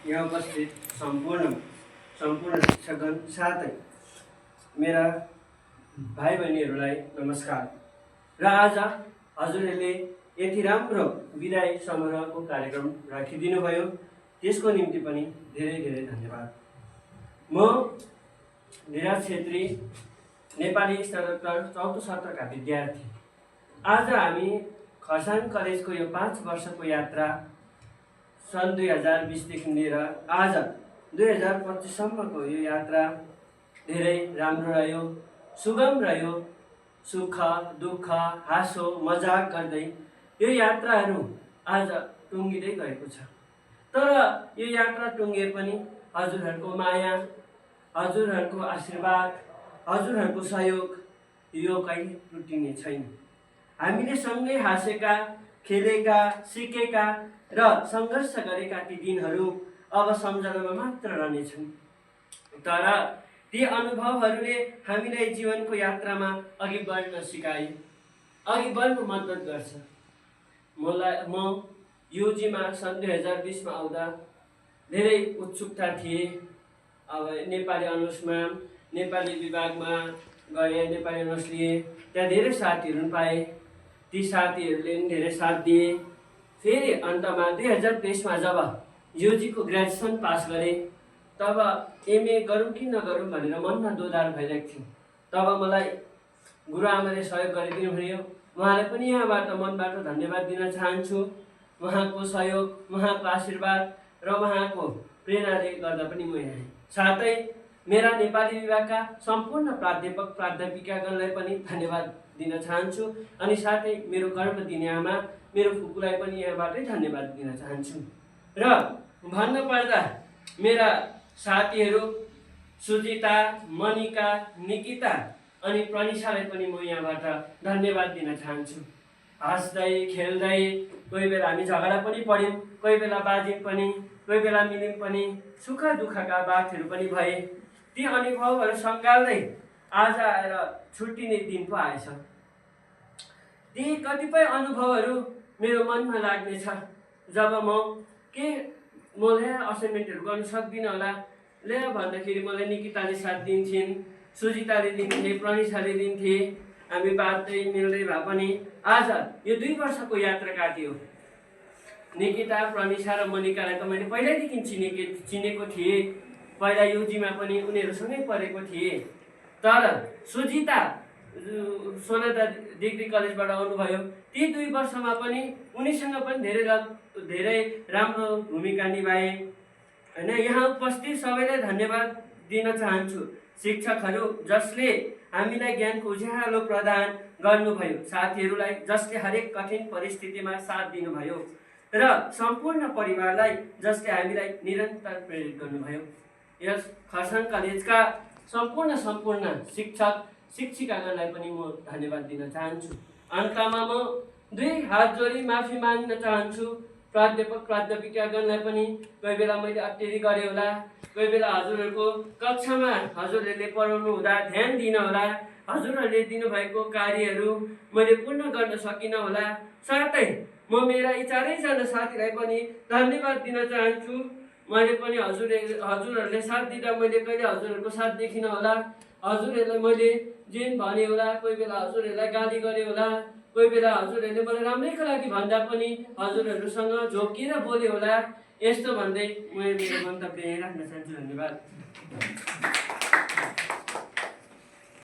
यहाँ उपस्थित सम्पूर्ण शिक्षकगण साथै मेरा भाइ बहिनीहरूलाई नमस्कार। र आज हजुरहरूले यति राम्रो विदाई समारोहको कार्यक्रम राखिदिनु भयो, त्यसको निम्ति पनि धेरै धेरै धन्यवाद। म धीरज छेत्री, नेपाली स्नातकोत्तर चौथो सत्रका विद्यार्थी। आज हामी खरसाङ कलेजको यो 5 वर्षको यात्रा सन् 2020 देखि लिएर आज 2025 सम्मको यो यात्रा धेरै राम्रो रह्यो, सुगम रह्यो। सुख दुःख हाँसो मजाक गर्दै यो यात्राहरू आज टुङ्गिँदै गएको छ। तर यो यात्रा टुङ्गे पनि हजुरहरूको माया, हजुरहरूको आशीर्वाद, हजुरहरूको सहयोग यो कहिले टुटिने छैन। हामीले सँगै हाँसेका, खेलेका, सिकेका र सङ्घर्ष गरेका ती दिनहरू अब सम्झनामा मात्र रहनेछन्। तर ती अनुभवहरूले हामीलाई जीवनको यात्रामा अघि बढ्न सिकाए, अघि बढ्न मद्दत गर्छ। म युजीमा सन् 2020 मा आउँदा धेरै उत्सुकता थिए। अब नेपाली अनर्समा, नेपाली विभागमा गएँ, नेपाली अनर्स लिएँ। त्यहाँ धेरै साथीहरू पनि पाएँ, ती साथीहरूले पनि धेरै साथ दिए। फेरि अन्तमा 2023 मा जब युजीको ग्रेजुएसन पास गरेँ, तब एमए गरौँ कि नगरौँ भनेर मनमा दोधार भइरहेको थियो। तब मलाई गुरुआमाले सहयोग गरिदिनु भयो। उहाँलाई पनि यहाँबाट मनबाट धन्यवाद दिन चाहन्छु। उहाँको सहयोग, उहाँको आशीर्वाद र उहाँको प्रेरणाले गर्दा पनि म यहाँ। साथै मेरा नेपाली विभागका सम्पूर्ण प्राध्यापक प्राध्यापिकागणलाई पनि धन्यवाद दिन चाहन्छु। अनि साथै मेरो कर्म दिने आमा, मेरो फुपूलाई पनि यहाँबाटै धन्यवाद दिन चाहन्छु। र भन्नुपर्दा मेरा साथीहरू सुजिता, मनिका, निकिता अनि प्रनिशालाई पनि म यहाँबाट धन्यवाद दिन चाहन्छु। हाँस्दै खेल्दै कोही बेला हामी झगडा पनि पऱ्यौँ, कोही बेला बाज्यौँ पनि, कोही बेला मिल्यौँ पनि, सुख दुःखका बातहरू पनि भए। ती अनुभवहरू सँगाल्दै आज आएर छुट्टिने दिन पो आएछ। ती कतिपय अनुभवहरू मेरो मनमा लाग्नेछ जब मैले असाइनमेन्टहरू गर्न सक्दिनँ होला, भन्दाखेरि मलाई निकिताले साथ दिन्थिन्, सुजिताले दिन्थे, प्रनिशाले दिन्थे। हामी बाँच्दै मिल्दै भए पनि आज यो 2 वर्षको यात्रा काट्यो। निकिता, प्रनिशा र मनिकालाई त मैले पहिल्यैदेखि चिनेको थिएँ। पहिला युजीमा पनि उनीहरूसँगै पढेको थिएँ। तर सुजिता सोनादा डिग्री कलेजबाट आउनुभयो। ती 2 वर्षमा पनि उनीसँग पनि धेरै राम्रो भूमिका निभाए हैन। यहाँ उपस्थित सबैलाई धन्यवाद दिन चाहन्छु। शिक्षकहरू जसले हामीलाई ज्ञानको उज्यालो प्रदान गर्नुभयो, साथीहरूलाई जसले हरेक कठिन परिस्थितिमा साथ दिनुभयो, र सम्पूर्ण परिवारलाई जसले हामीलाई निरन्तर प्रेरित गर्नुभयो। यस खरसाङ कलेजका सम्पूर्ण शिक्षक शिक्षिकागणलाई पनि म धन्यवाद दिन चाहन्छु। अन्तमा म 2 हात जोडी माफी माग्न चाहन्छु प्राध्यापक प्राध्यापिकागणलाई पनि। कोही बेला मैले अटेरी गरेँ होला, कोही बेला हजुरहरूको कक्षामा हजुरहरूले पढाउनु हुँदा ध्यान दिन होला, हजुरहरूले दिनुभएको कार्यहरू मैले पूर्ण गर्न सकिनँ होला। साथै म मेरा यी 4जना साथीलाई पनि धन्यवाद दिन चाहन्छु। मैले पनि हजुरहरूले साथ दिँदा मैले कहिले हजुरहरूको साथ देखिनँ होला। हजुरहरूलाई मैले जेन भने होला, कोही बेला हजुरहरूलाई गाली गरेँ होला, कोही बेला हजुरहरूले मलाई राम्रैको लागि भन्दा पनि हजुरहरूसँग झोकिएर बोले होला। यस्तो भन्दै म मेरो मन्तव्य यहीँ राख्न चाहन्छु। धन्यवाद।